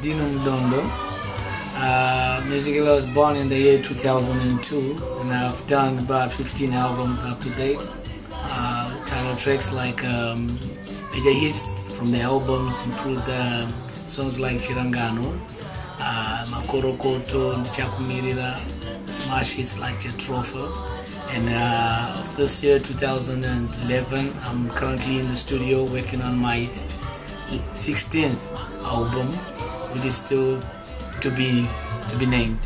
Dino Mudondo. Musically, I was born in the year 2002, and I've done about 15 albums up to date. Title tracks like major hits from the albums includes songs like Chirangano, Makorokoto, Ndichakumirira, smash hits like Jetrofa. And of this year, 2011, I'm currently in the studio working on my 16th album, which is still to be named.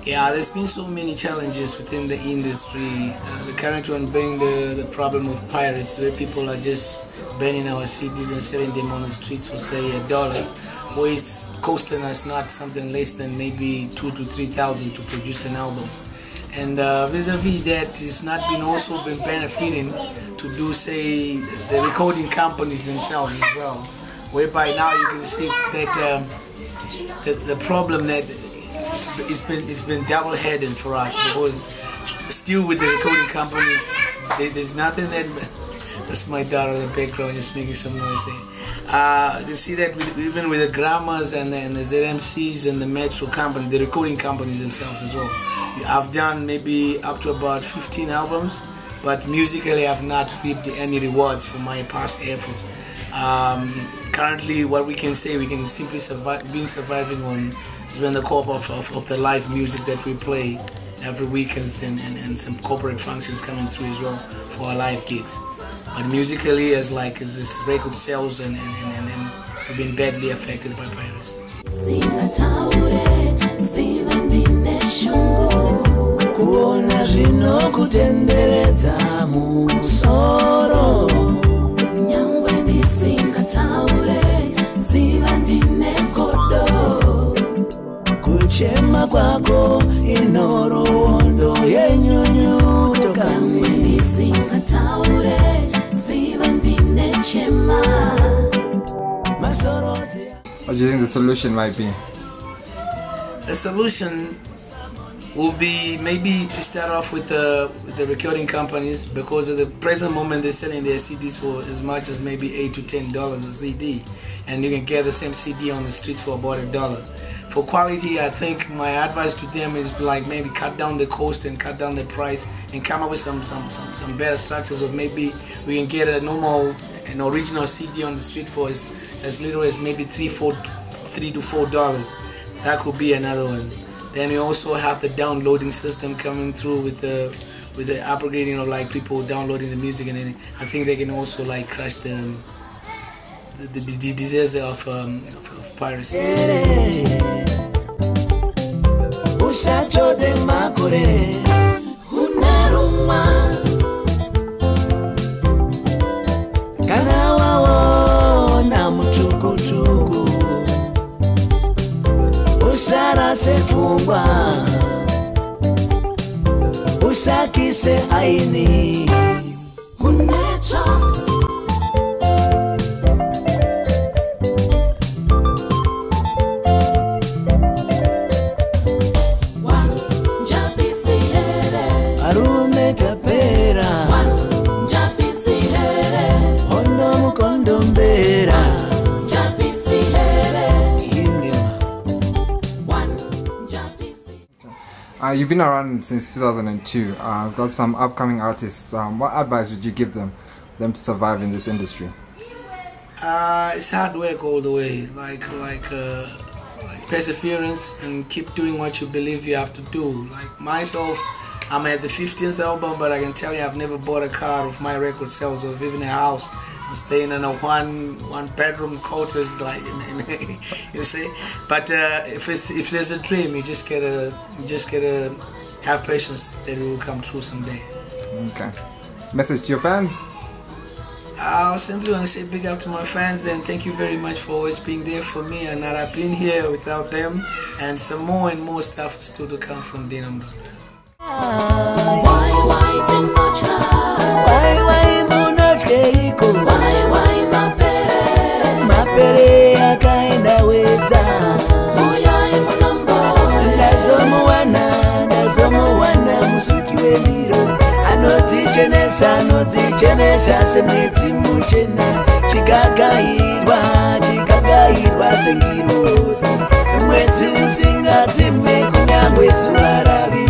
Yeah, there's been so many challenges within the industry. The current one being the problem of piracy, where people are just burning our CDs and selling them on the streets for say $1, where it's costing us not something less than maybe $2,000 to $3,000 to produce an album. And vis-a-vis that, it's not been also been benefiting to do say the recording companies themselves as well, whereby now you can see that the problem that it's been double-headed for us, because still with the recording companies there's nothing that that's my daughter in the background is making some noise there. You see that even with the Grammars and the ZMCs and the Metro company, the recording companies themselves as well. I've done maybe up to about 15 albums, but musically I've not reaped any rewards for my past efforts. Currently, what we can say, we can simply surviving on is when the core of the live music that we play every weekends and some corporate functions coming through as well for our live gigs. But musically, as this record sales and we've been badly affected by piracy. Kuona zvinokutenderedza musoro nyangwe ndisingataure ziva ndine godo kuchema kwako inorowondo yenyunyuto nyangwe ndisingataure ziva ndine chema masoro. What do you think the solution might be? The solution will be maybe to start off with the recording companies, because at the present moment they're selling their CDs for as much as maybe $8 to $10 a CD, and you can get the same CD on the streets for about $1. For quality, I think my advice to them is like maybe cut down the cost and cut down the price and come up with some better structures, or maybe we can get an original CD on the street for as little as maybe $3 to $4. That could be another one. Then we also have the downloading system coming through with the upgrading of people downloading the music, and anything. I think they can also crush the disease of piracy. Usakise aini unecha wanjapisi here arume tapera wanjapisi here ondo mukondo mbera wanjapisi here You've been around since 2002. I've got some upcoming artists. What advice would you give them them to survive in this industry? It's hard work all the way, like perseverance, and keep doing what you believe you have to do. Like myself, I'm at the 15th album, but I can tell you I've never bought a car of my record sales or even a house. I'm staying in a one bedroom cottage, like you see. But if there's a dream, you just gotta have patience that it will come true someday. Okay. Message to your fans? I simply want to say big up to my fans and thank you very much for always being there for me, and that I've been here without them, and some more and more stuff is still to come from Dino Mudondo. Mapere akaenda weta ndazomuwana musuki wemiro anodzichenesa semwedzi muchena chikagayirwa sengirozi mwedzi usingadzime kunyangwe zuva ravira.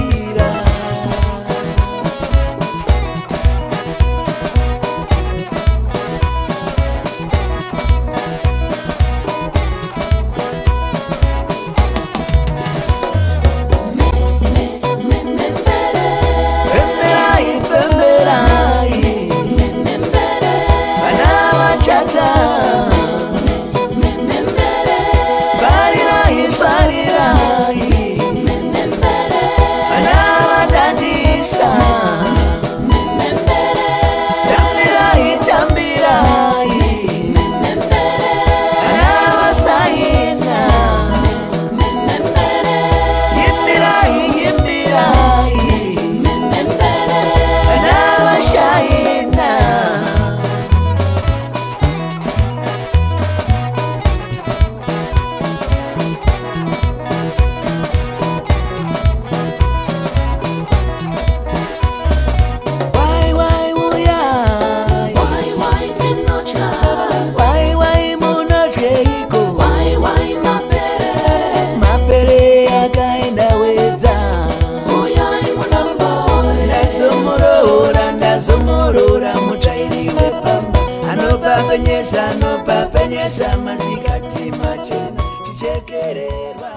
Anopa penyesa masikati machena chichekererwa.